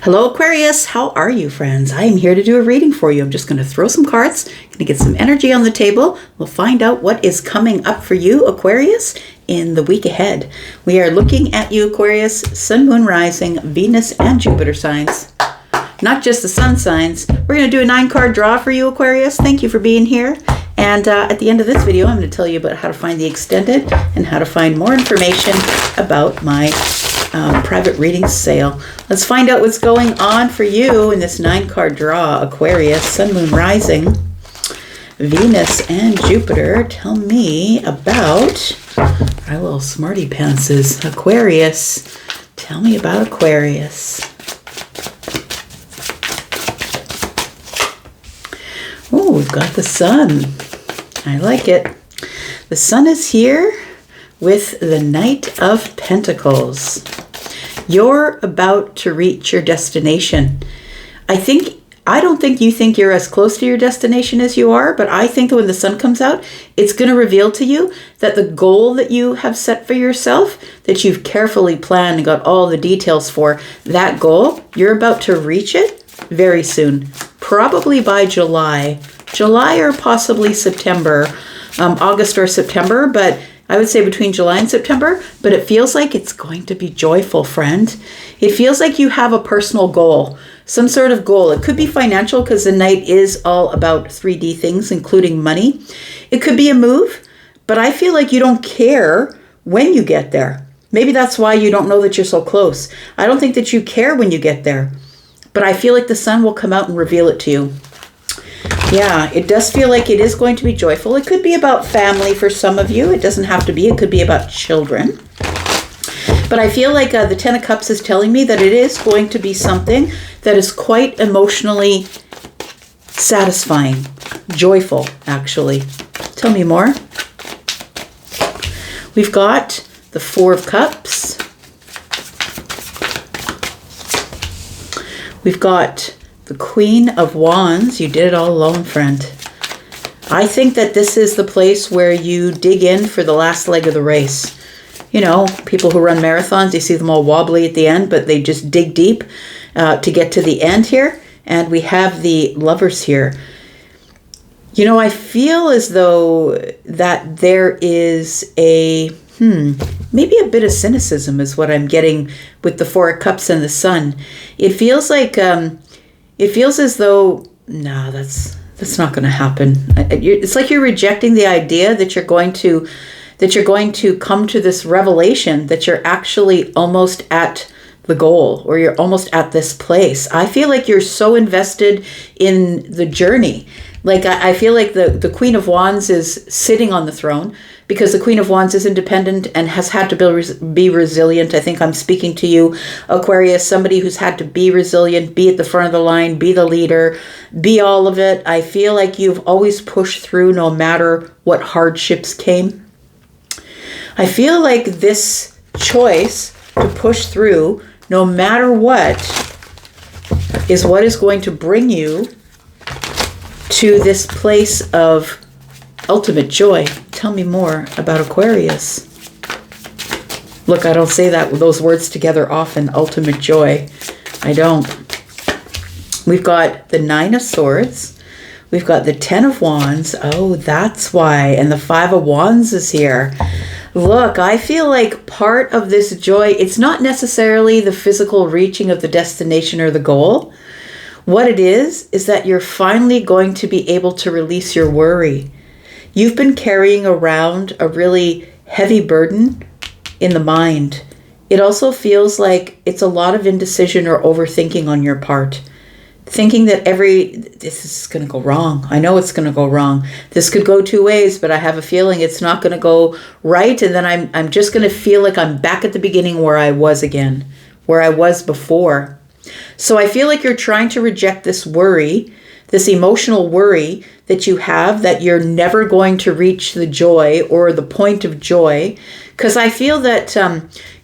Hello Aquarius, how are you friends? I am here to do a reading for you. I'm just going to throw some cards, going to get some energy on the table. We'll find out what is coming up for you Aquarius in the week ahead. We are looking at you Aquarius, Sun, Moon, Rising, Venus and Jupiter signs. Not just the sun signs. We're going to do a 9-card draw for you Aquarius. Thank you for being here. And at the end of this video, I'm going to tell you about how to find the extended and how to find more information about my private reading sale. Let's find out what's going on for you in this 9-card draw, Aquarius, Sun, Moon, Rising, Venus, and Jupiter. Tell me about our little smarty pantses. Aquarius, tell me about Aquarius. Oh, we've got the sun. I like it. The sun is here with the Knight of Pentacles. You're about to reach your destination. I don't think you think you're as close to your destination as you are, but I think that when the sun comes out, it's going to reveal to you that the goal that you have set for yourself, that you've carefully planned and got all the details for, that goal, you're about to reach it very soon. Probably by July or possibly September, August or September, but I would say between July and September, but it feels like it's going to be joyful, friend. It feels like you have a personal goal, some sort of goal. It could be financial because the Knight is all about 3D things, including money. It could be a move, but I feel like you don't care when you get there. Maybe that's why you don't know that you're so close. I don't think that you care when you get there, but I feel like the sun will come out and reveal it to you. Yeah, it does feel like it is going to be joyful. It could be about family for some of you. It doesn't have to be. It could be about children. But I feel like the 10 of Cups is telling me that it is going to be something that is quite emotionally satisfying, joyful, actually. Tell me more. We've got the 4 of Cups. We've got the Queen of Wands. You did it all alone, friend. I think that this is the place where you dig in for the last leg of the race. You know, people who run marathons, you see them all wobbly at the end, but they just dig deep to get to the end here. And we have the Lovers here. You know, I feel as though that there is maybe a bit of cynicism is what I'm getting with the 4 of Cups and the Sun. It feels like it feels as though, no, that's not going to happen. It's like you're rejecting the idea that you're going to come to this revelation that you're actually almost at the goal, or you're almost at this place. I feel like you're so invested in the journey. Like I feel like the Queen of Wands is sitting on the throne because the Queen of Wands is independent and has had to be resilient. I think I'm speaking to you, Aquarius, somebody who's had to be resilient, be at the front of the line, be the leader, be all of it. I feel like you've always pushed through no matter what hardships came. I feel like this choice to push through no matter what is what is going to bring you to this place of ultimate joy. Tell me more about Aquarius. Look, I don't say those words together often, ultimate joy. I don't. We've got the 9 of Swords. We've got the 10 of Wands. Oh, that's why. And the 5 of Wands is here. Look, I feel like part of this joy, it's not necessarily the physical reaching of the destination or the goal. What it is that you're finally going to be able to release your worry. You've been carrying around a really heavy burden in the mind. It also feels like it's a lot of indecision or overthinking on your part. Thinking that this is going to go wrong. I know it's going to go wrong. This could go 2 ways, but I have a feeling it's not going to go right. And then I'm just going to feel like I'm back at the beginning where I was again, where I was before. So I feel like you're trying to reject this worry, this emotional worry that you have, that you're never going to reach the joy or the point of joy. Because I feel that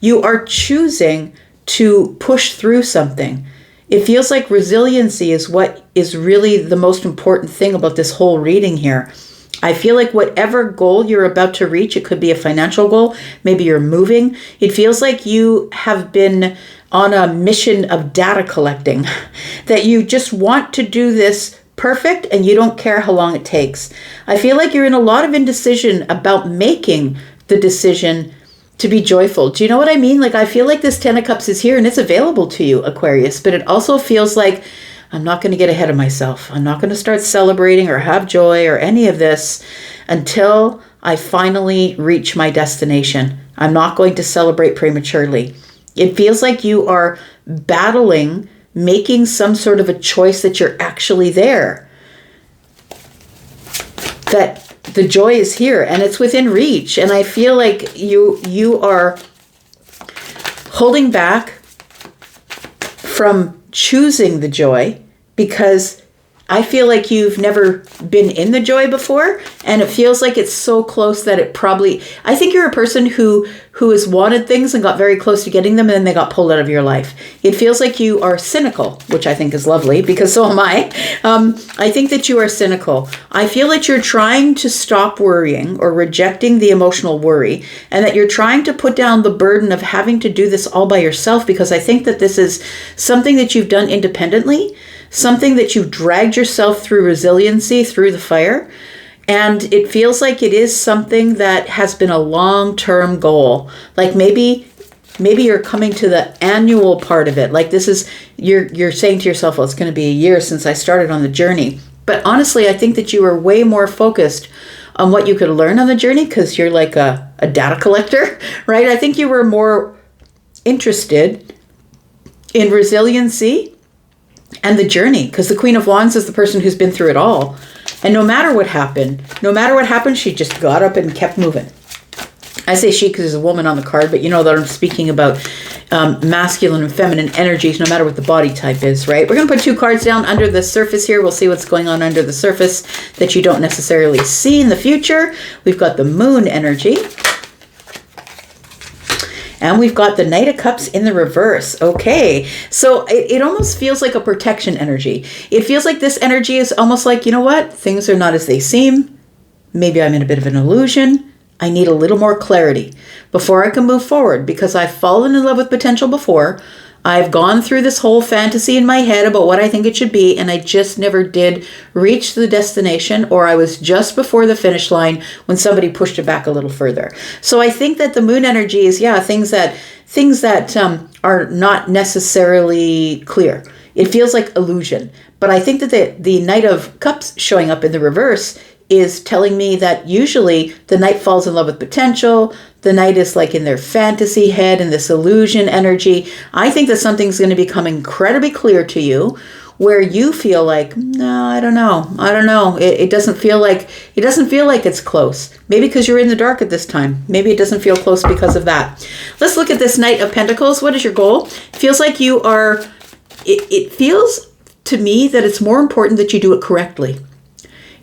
you are choosing to push through something. It feels like resiliency is what is really the most important thing about this whole reading here. I feel like whatever goal you're about to reach, it could be a financial goal, maybe you're moving. It feels like you have been on a mission of data collecting, that you just want to do this perfect and you don't care how long it takes. I feel like you're in a lot of indecision about making the decision to be joyful. Do you know what I mean? Like, I feel like this 10 of Cups is here and it's available to you, Aquarius, but it also feels like I'm not going to get ahead of myself. I'm not going to start celebrating or have joy or any of this until I finally reach my destination. I'm not going to celebrate prematurely. It feels like you are battling, making some sort of a choice that you're actually there. That the joy is here and it's within reach. And I feel like you are holding back from choosing the joy because I feel like you've never been in the joy before, and it feels like it's so close that it probably, I think you're a person who has wanted things and got very close to getting them and then they got pulled out of your life. It feels like you are cynical, which I think is lovely because so am I. I think that you are cynical. I feel that you're trying to stop worrying or rejecting the emotional worry, and that you're trying to put down the burden of having to do this all by yourself, because I think that this is something that you've done independently, something that you've dragged yourself through resiliency, through the fire. And it feels like it is something that has been a long-term goal. Like maybe you're coming to the annual part of it. Like this is, you're saying to yourself, well, it's going to be a year since I started on the journey. But honestly, I think that you are way more focused on what you could learn on the journey because you're like a data collector, right? I think you were more interested in resiliency and the journey, because the Queen of Wands is the person who's been through it all. And no matter what happened, she just got up and kept moving. I say she because there's a woman on the card, but you know that I'm speaking about masculine and feminine energies, no matter what the body type is, right? We're going to put 2 cards down under the surface here. We'll see what's going on under the surface that you don't necessarily see in the future. We've got the Moon energy. And we've got the Knight of Cups in the reverse. Okay, so it almost feels like a protection energy. It feels like this energy is almost like, you know what? Things are not as they seem. Maybe I'm in a bit of an illusion. I need a little more clarity before I can move forward, because I've fallen in love with potential before. I've gone through this whole fantasy in my head about what I think it should be, and I just never did reach the destination, or I was just before the finish line when somebody pushed it back a little further. So I think that the Moon energy is, things that are not necessarily clear. It feels like illusion. But I think that the Knight of Cups showing up in the reverse is telling me that usually the Knight falls in love with potential. The Knight is like in their fantasy head and this illusion energy. I think that something's going to become incredibly clear to you where you feel like, no, I don't know. It doesn't feel like it's close. Maybe because you're in the dark at this time. Maybe it doesn't feel close because of that. Let's look at this Knight of Pentacles. What is your goal? It feels like you are, it feels to me that it's more important that you do it correctly.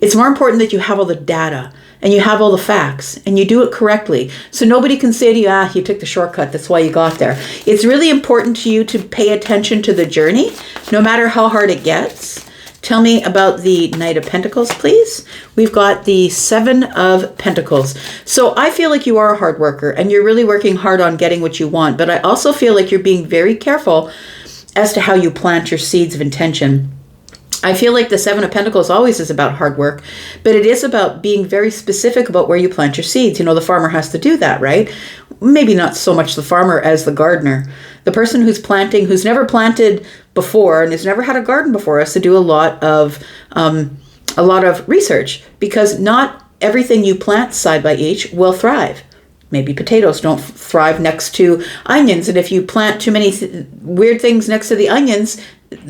It's more important that you have all the data and you have all the facts and you do it correctly. So nobody can say to you, you took the shortcut, that's why you got there. It's really important to you to pay attention to the journey, no matter how hard it gets. Tell me about the Knight of Pentacles, please. We've got the 7 of Pentacles. So I feel like you are a hard worker and you're really working hard on getting what you want. But I also feel like you're being very careful as to how you plant your seeds of intention. I feel like the 7 of Pentacles always is about hard work, but it is about being very specific about where you plant your seeds. You know, the farmer has to do that, right? Maybe not so much the farmer as the gardener. The person who's planting, who's never planted before and has never had a garden before, has to do a lot of research, because not everything you plant side by each will thrive. Maybe potatoes don't thrive next to onions, and if you plant too many weird things next to the onions,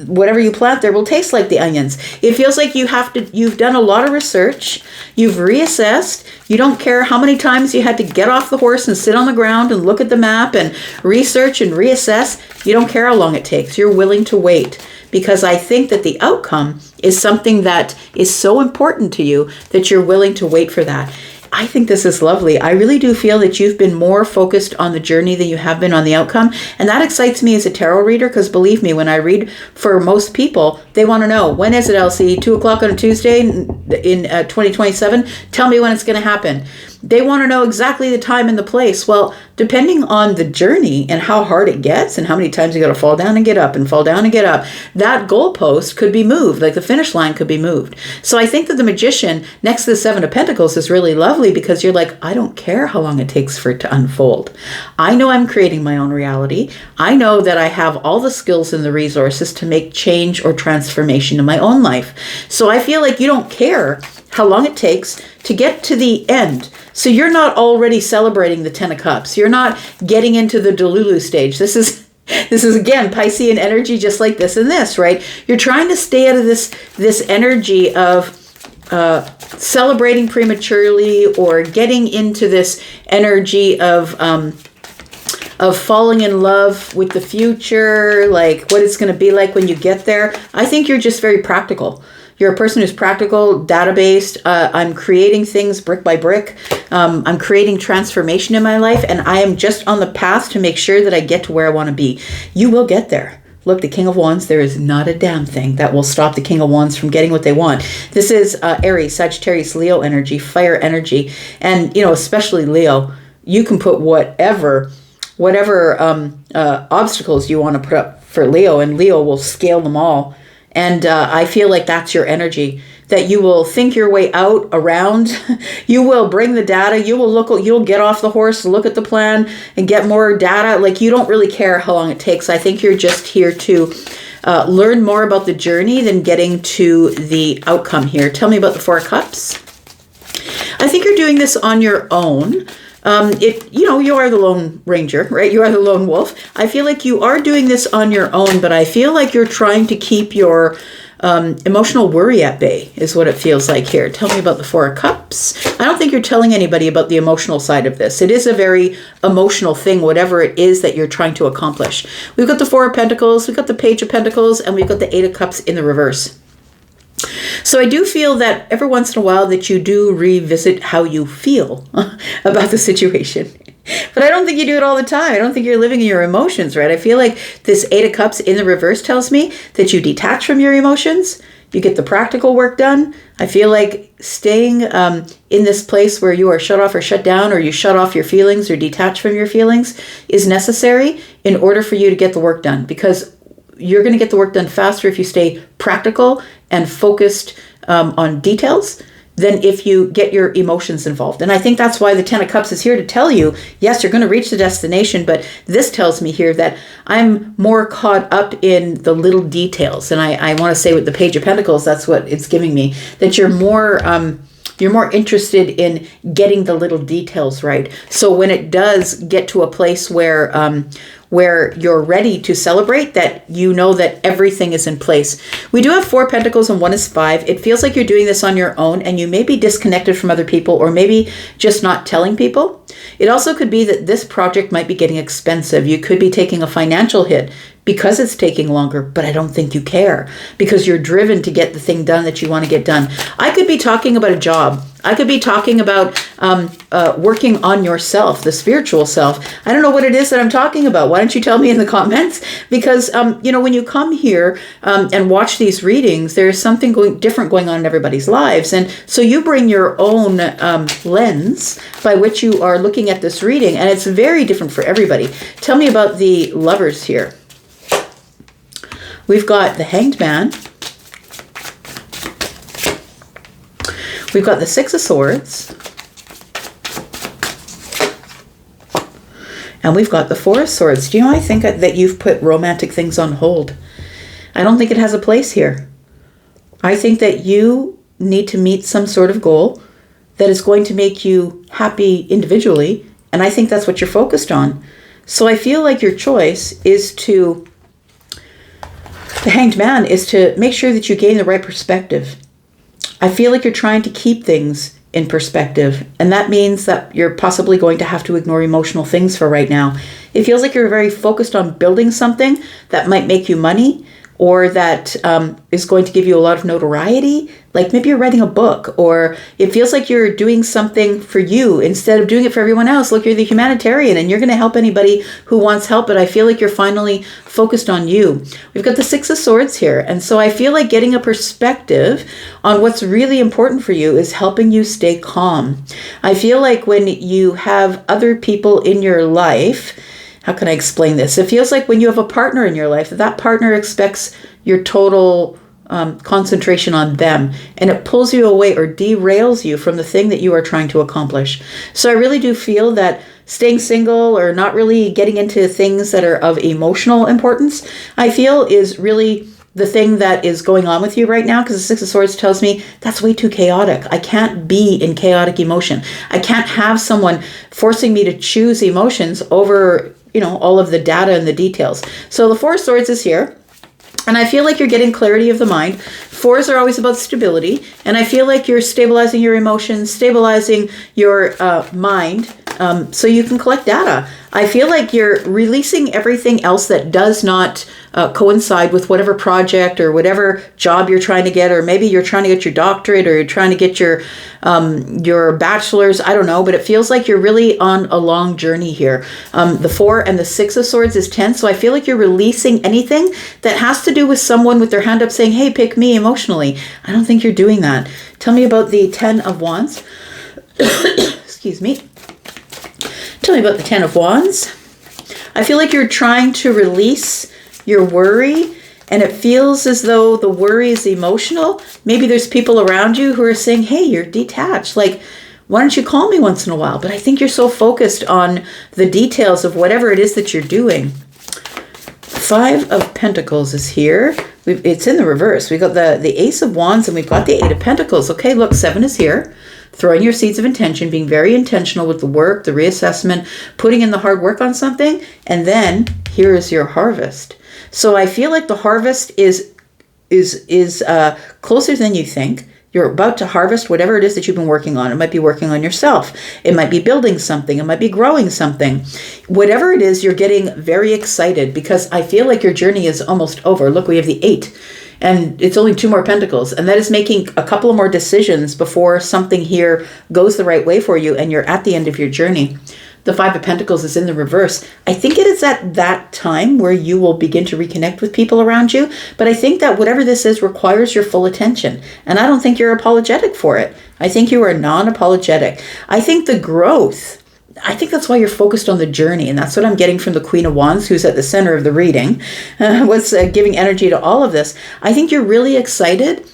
whatever you plant there will taste like the onions. It feels like you've done a lot of research, you've reassessed, you don't care how many times you had to get off the horse and sit on the ground and look at the map and research and reassess. You don't care how long it takes. You're willing to wait, because I think that the outcome is something that is so important to you that you're willing to wait for that. I think this is lovely. I really do feel that you've been more focused on the journey than you have been on the outcome. And that excites me as a tarot reader, because believe me, when I read for most people, they want to know, when is it, Elsie? 2 o'clock on a Tuesday in 2027? Tell me when it's going to happen. They want to know exactly the time and the place. Well, depending on the journey and how hard it gets and how many times you got to fall down and get up and fall down and get up, that goalpost could be moved, like the finish line could be moved. So I think that the Magician next to the Seven of Pentacles is really lovely, because you're like, I don't care how long it takes for it to unfold. I know I'm creating my own reality. I know that I have all the skills and the resources to make change or transformation in my own life. So I feel like you don't care how long it takes to get to the end. So you're not already celebrating the Ten of Cups. You're not getting into the Delulu stage. This is again Piscean energy, just like this and this, right? You're trying to stay out of this energy of celebrating prematurely, or getting into this energy of falling in love with the future, like what it's going to be like when you get there. I think you're just very practical. You're a person who's practical, data-based. I'm creating things brick by brick. I'm creating transformation in my life, and I am just on the path to make sure that I get to where I want to be. You will get there. Look, the King of Wands, there is not a damn thing that will stop the King of Wands from getting what they want. This is Aries, Sagittarius, Leo energy, fire energy. And, especially Leo, you can put whatever obstacles you want to put up for Leo, and Leo will scale them all. And I feel like that's your energy, that you will think your way out, around. You will bring the data. You'll get off the horse, look at the plan, and get more data. Like, you don't really care how long it takes. I think you're just here to learn more about the journey than getting to the outcome here. Tell me about the Four of Cups. I think you're doing this on your own. You are the Lone Ranger, right? You are the Lone Wolf. I feel like you are doing this on your own, but I feel like you're trying to keep your emotional worry at bay, is what it feels like here. Tell me about the Four of Cups. I don't think you're telling anybody about the emotional side of this. It is a very emotional thing, whatever it is that you're trying to accomplish. We've got the Four of Pentacles, we've got the Page of Pentacles, and we've got the Eight of Cups in the reverse. So I do feel that every once in a while that you do revisit how you feel about the situation. But I don't think you do it all the time. I don't think you're living in your emotions, right? I feel like this Eight of Cups in the reverse tells me that you detach from your emotions. You get the practical work done. I feel like staying in this place where you are shut off or shut down, or you shut off your feelings or detach from your feelings, is necessary in order for you to get the work done. Because you're going to get the work done faster if you stay practical and focused on details than if you get your emotions involved. And I think that's why the Ten of Cups is here to tell you, yes, you're going to reach the destination, but this tells me here that I'm more caught up in the little details. And I want to say with the Page of Pentacles, that's what it's giving me, that you're more interested in getting the little details right. So when it does get to a place where you're ready to celebrate, that you know that everything is in place. We do have 4 Pentacles and 1 is 5. It feels like you're doing this on your own, and you may be disconnected from other people, or maybe just not telling people. It also could be that this project might be getting expensive. You could be taking a financial hit because it's taking longer, but I don't think you care, because you're driven to get the thing done that you want to get done. I could be talking about a job. I could be talking about working on yourself, the spiritual self. I don't know what it is that I'm talking about. Why don't you tell me in the comments? Because, when you come here and watch these readings, there's something different going on in everybody's lives. And so you bring your own lens by which you are looking at this reading, and it's very different for everybody. Tell me about the Lovers here. We've got the Hanged Man. We've got the Six of Swords. And we've got the Four of Swords. Do you know, I think that you've put romantic things on hold. I don't think it has a place here. I think that you need to meet some sort of goal that is going to make you happy individually. And I think that's what you're focused on. So I feel like your choice is to... The Hanged Man is to make sure that you gain the right perspective. I feel like you're trying to keep things in perspective, and that means that you're possibly going to have to ignore emotional things for right now. It feels like you're very focused on building something that might make you money, or that is going to give you a lot of notoriety. Like maybe you're writing a book, or it feels like you're doing something for you instead of doing it for everyone else. Look, you're the humanitarian and you're going to help anybody who wants help, but I feel like you're finally focused on you. We've got the Six of Swords here. And so I feel like getting a perspective on what's really important for you is helping you stay calm. I feel like when you have other people in your life, how can I explain this? It feels like when you have a partner in your life, that partner expects your total concentration on them, and it pulls you away or derails you from the thing that you are trying to accomplish. So I really do feel that staying single or not really getting into things that are of emotional importance, I feel is really the thing that is going on with you right now, because the Six of Swords tells me that's way too chaotic. I can't be in chaotic emotion. I can't have someone forcing me to choose emotions over, all of the data and the details. So the Four of Swords is here. And I feel like you're getting clarity of the mind. Fours are always about stability. And I feel like you're stabilizing your emotions, stabilizing your mind, so you can collect data. I feel like you're releasing everything else that does not coincide with whatever project or whatever job you're trying to get, or maybe you're trying to get your doctorate, or you're trying to get your bachelor's. I don't know, but it feels like you're really on a long journey here. The Four and the Six of Swords is 10, so I feel like you're releasing anything that has to do with someone with their hand up saying, hey, pick me emotionally. I don't think you're doing that. Tell me about the 10 of Wands. Excuse me. Tell me about the 10 of Wands. I feel like you're trying to release your worry, and it feels as though the worry is emotional. Maybe there's people around you who are saying, hey, you're detached. Like, why don't you call me once in a while? But I think you're so focused on the details of whatever it is that you're doing. Five of Pentacles is here. It's in the reverse. We've got the Ace of Wands and we've got the Eight of Pentacles. Okay, look, 7 is here. Throwing your seeds of intention, being very intentional with the work, the reassessment, putting in the hard work on something, and then here is your harvest. So I feel like the harvest is closer than you think. You're about to harvest whatever it is that you've been working on. It might be working on yourself. It might be building something. It might be growing something. Whatever it is, you're getting very excited because I feel like your journey is almost over. Look, we have the 8. And it's only 2 more pentacles. And that is making a couple of more decisions before something here goes the right way for you and you're at the end of your journey. The 5 of Pentacles is in the reverse. I think it is at that time where you will begin to reconnect with people around you. But I think that whatever this is requires your full attention. And I don't think you're apologetic for it. I think you are non-apologetic. I think the growth, I think that's why you're focused on the journey. And that's what I'm getting from the Queen of Wands, who's at the center of the reading. What's giving energy to all of this. I think you're really excited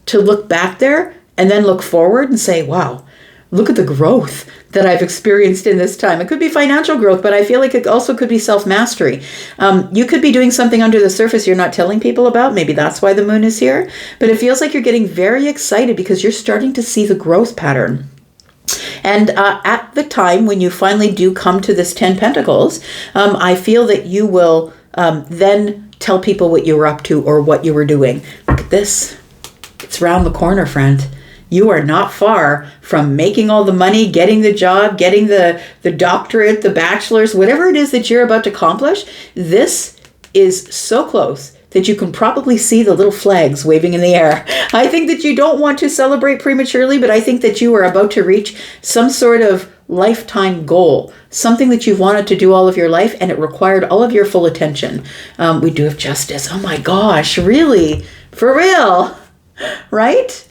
to look back there and then look forward and say, wow, look at the growth that I've experienced in this time. It could be financial growth, but I feel like it also could be self-mastery. You could be doing something under the surface you're not telling people about. Maybe that's why the moon is here. But it feels like you're getting very excited because you're starting to see the growth pattern. And at the time when you finally do come to this 10 Pentacles, I feel that you will then tell people what you were up to or what you were doing. Look at this. It's around the corner, friend. You are not far from making all the money, getting the job, getting the doctorate, the bachelor's, whatever it is that you're about to accomplish. This is so close that you can probably see the little flags waving in the air. I think that you don't want to celebrate prematurely, but I think that you are about to reach some sort of lifetime goal, something that you've wanted to do all of your life, and it required all of your full attention. We do have Justice. Oh my gosh, really? For real? Right?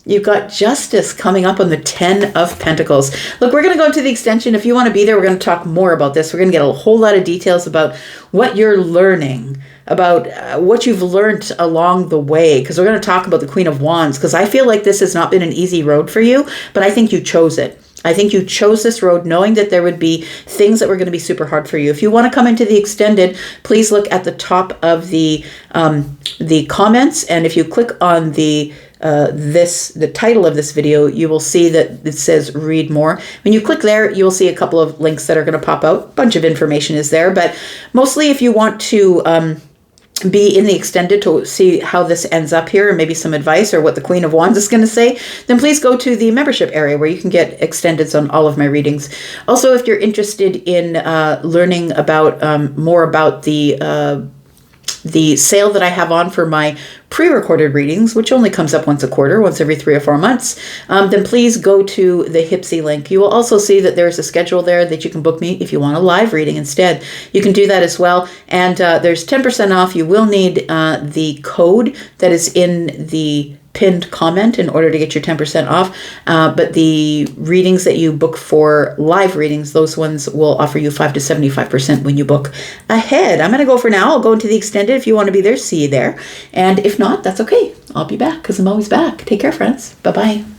You've got Justice coming up on the 10 of Pentacles. Look, we're going to go into the extension. If you want to be there, we're going to talk more about this. We're going to get a whole lot of details about what you're learning, about what you've learned along the way, because we're going to talk about the Queen of Wands, because I feel like this has not been an easy road for you, but I think you chose it. I think you chose this road knowing that there would be things that were going to be super hard for you. If you want to come into the extended, please look at the top of the comments, and if you click on the title of this video, you will see that it says read more. When you click there, you'll see a couple of links that are going to pop out. A bunch of information is there, but mostly if you want to be in the extended to see how this ends up here and maybe some advice or what the Queen of Wands is going to say, then please go to the membership area where you can get extendeds on all of my readings. Also, if you're interested in learning about more about the the sale that I have on for my pre-recorded readings, which only comes up once a quarter, once every 3 or 4 months, then please go to the Hypsee link. You will also see that there's a schedule there that you can book me if you want a live reading instead. You can do that as well. And there's 10% off. You will need the code that is in the pinned comment in order to get your 10% off. But the readings that you book for live readings, those ones will offer you 5 to 75% when you book ahead. I'm going to go for now. I'll go into the extended. If you want to be there, see you there. And if not, that's okay. I'll be back because I'm always back. Take care, friends. Bye-bye.